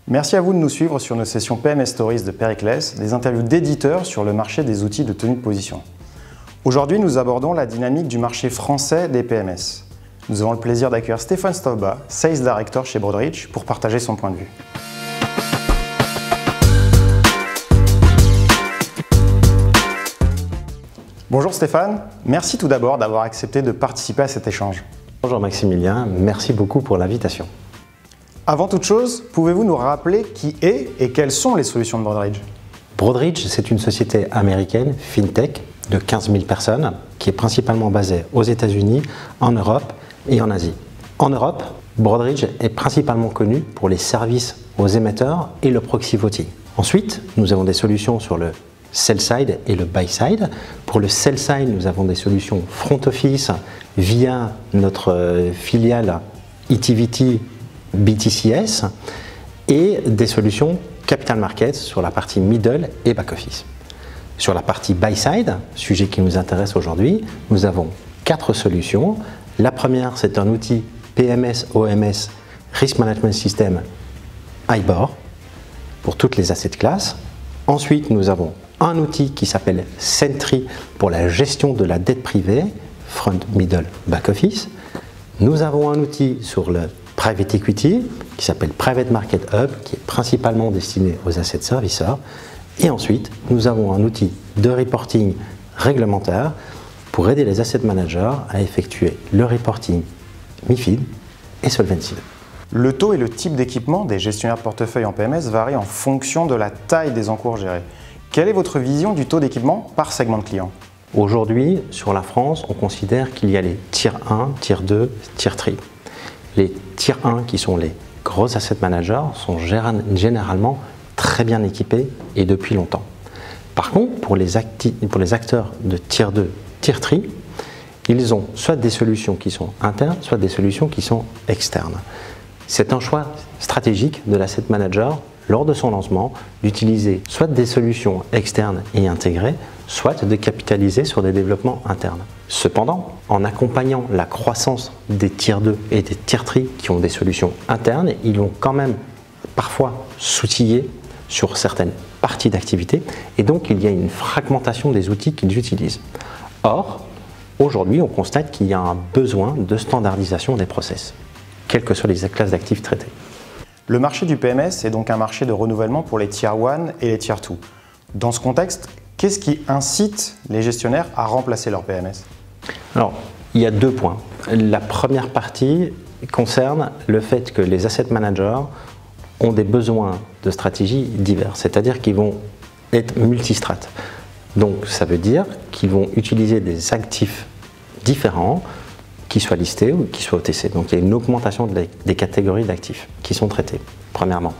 Merci à vous de nous suivre sur nos sessions PMS Stories de Périclès, des interviews d'éditeurs sur le marché des outils de tenue de position. Aujourd'hui, nous abordons la dynamique du marché français des PMS. Nous avons le plaisir d'accueillir Stéphane Stauba, Sales Director chez Broadridge, pour partager son point de vue. Bonjour Stéphane, merci tout d'abord d'avoir accepté de participer à cet échange. Bonjour Maximilien, merci beaucoup pour l'invitation. Avant toute chose, pouvez-vous nous rappeler qui est et quelles sont les solutions de Broadridge? Broadridge, c'est une société américaine, FinTech, de 15 000 personnes, qui est principalement basée aux États-Unis, en Europe et en Asie. En Europe, Broadridge est principalement connu pour les services aux émetteurs et le proxy voting. Ensuite, nous avons des solutions sur le sell-side et le buy-side. Pour le sell-side, nous avons des solutions front office via notre filiale Itiviti BTCS et des solutions capital markets sur la partie middle et back office. Sur la partie buy-side, sujet qui nous intéresse aujourd'hui, nous avons 4 solutions. La première, c'est un outil PMS-OMS Risk Management System IBOR pour toutes les assets classes. Ensuite, nous avons un outil qui s'appelle Sentry pour la gestion de la dette privée, front, middle, back office. Nous avons un outil sur le private equity qui s'appelle Private Market Hub, qui est principalement destiné aux asset serviceurs. Et ensuite, nous avons un outil de reporting réglementaire pour aider les asset managers à effectuer le reporting MiFID et Solvency. Le taux et le type d'équipement des gestionnaires de portefeuille en PMS varient en fonction de la taille des encours gérés. Quelle est votre vision du taux d'équipement par segment de clients? Aujourd'hui, sur la France, on considère qu'il y a les tier 1, tier 2, tier 3. Les tier 1, qui sont les gros asset managers, sont généralement très bien équipés et depuis longtemps. Par contre, pour les acteurs de tier 2, tier 3, ils ont soit des solutions qui sont internes, soit des solutions qui sont externes. C'est un choix stratégique de l'asset manager lors de son lancement d'utiliser soit des solutions externes et intégrées, soit de capitaliser sur des développements internes. Cependant, en accompagnant la croissance des tier 2 et des tier 3 qui ont des solutions internes, ils vont quand même parfois s'outiller sur certaines parties d'activité et donc il y a une fragmentation des outils qu'ils utilisent. Or, aujourd'hui, on constate qu'il y a un besoin de standardisation des process, quelles que soient les classes d'actifs traitées. Le marché du PMS est donc un marché de renouvellement pour les tier 1 et les tier 2. Dans ce contexte, qu'est-ce qui incite les gestionnaires à remplacer leur PMS? Alors, il y a 2 points. La première partie concerne le fait que les asset managers ont des besoins de stratégies divers, c'est-à-dire qu'ils vont être multistrates. Donc, ça veut dire qu'ils vont utiliser des actifs différents qui soient listés ou qui soient OTC. Donc il y a une augmentation des catégories d'actifs qui sont traités, premièrement.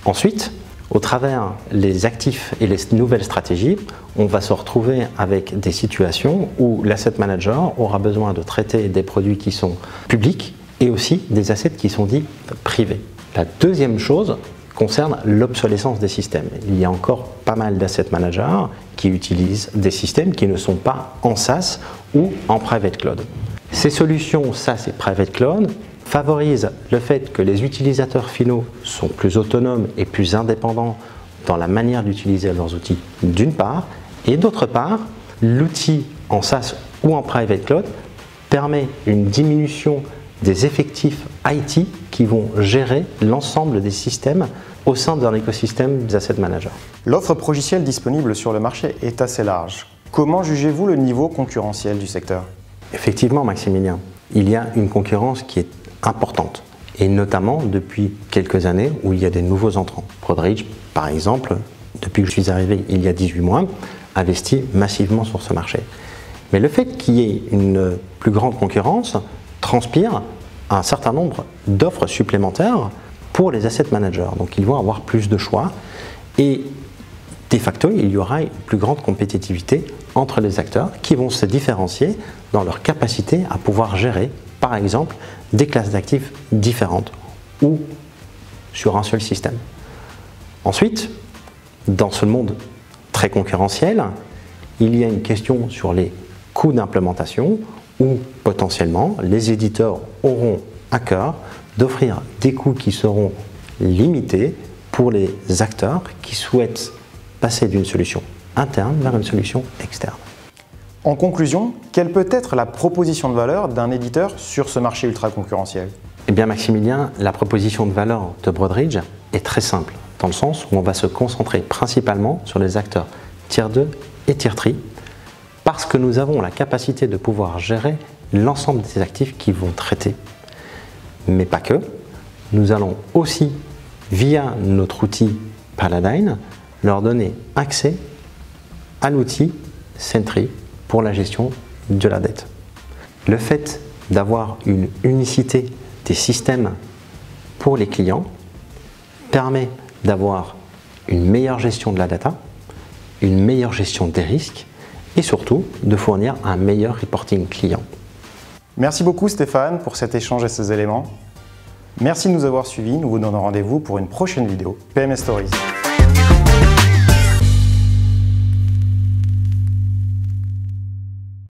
Ensuite, au travers les actifs et les nouvelles stratégies, on va se retrouver avec des situations où l'asset manager aura besoin de traiter des produits qui sont publics et aussi des assets qui sont dits privés. La deuxième chose concerne l'obsolescence des systèmes. Il y a encore pas mal d'asset managers qui utilisent des systèmes qui ne sont pas en SaaS ou en private cloud. Ces solutions SaaS et Private Cloud favorisent le fait que les utilisateurs finaux sont plus autonomes et plus indépendants dans la manière d'utiliser leurs outils d'une part, et d'autre part, l'outil en SaaS ou en Private Cloud permet une diminution des effectifs IT qui vont gérer l'ensemble des systèmes au sein d'un écosystème des asset managers. L'offre progicielle disponible sur le marché est assez large. Comment jugez-vous le niveau concurrentiel du secteur? Effectivement, Maximilien, il y a une concurrence qui est importante, et notamment depuis quelques années où il y a des nouveaux entrants. Broadridge, par exemple, depuis que je suis arrivé il y a 18 mois, investit massivement sur ce marché. Mais le fait qu'il y ait une plus grande concurrence transpire un certain nombre d'offres supplémentaires pour les asset managers. Donc ils vont avoir plus de choix et de facto, il y aura une plus grande compétitivité entre les acteurs qui vont se différencier dans leur capacité à pouvoir gérer, par exemple, des classes d'actifs différentes ou sur un seul système. Ensuite, dans ce monde très concurrentiel, il y a une question sur les coûts d'implémentation où potentiellement les éditeurs auront à cœur d'offrir des coûts qui seront limités pour les acteurs qui souhaitent passer d'une solution interne vers une solution externe. En conclusion, quelle peut être la proposition de valeur d'un éditeur sur ce marché ultra concurrentiel? Eh bien Maximilien, la proposition de valeur de Broadridge est très simple, dans le sens où on va se concentrer principalement sur les acteurs Tier 2 et Tier 3, parce que nous avons la capacité de pouvoir gérer l'ensemble des actifs qu'ils vont traiter. Mais pas que, nous allons aussi, via notre outil Paladin, leur donner accès à l'outil Sentry pour la gestion de la dette. Le fait d'avoir une unicité des systèmes pour les clients permet d'avoir une meilleure gestion de la data, une meilleure gestion des risques et surtout de fournir un meilleur reporting client. Merci beaucoup Stéphane pour cet échange et ces éléments. Merci de nous avoir suivis, nous vous donnons rendez-vous pour une prochaine vidéo PMS Stories.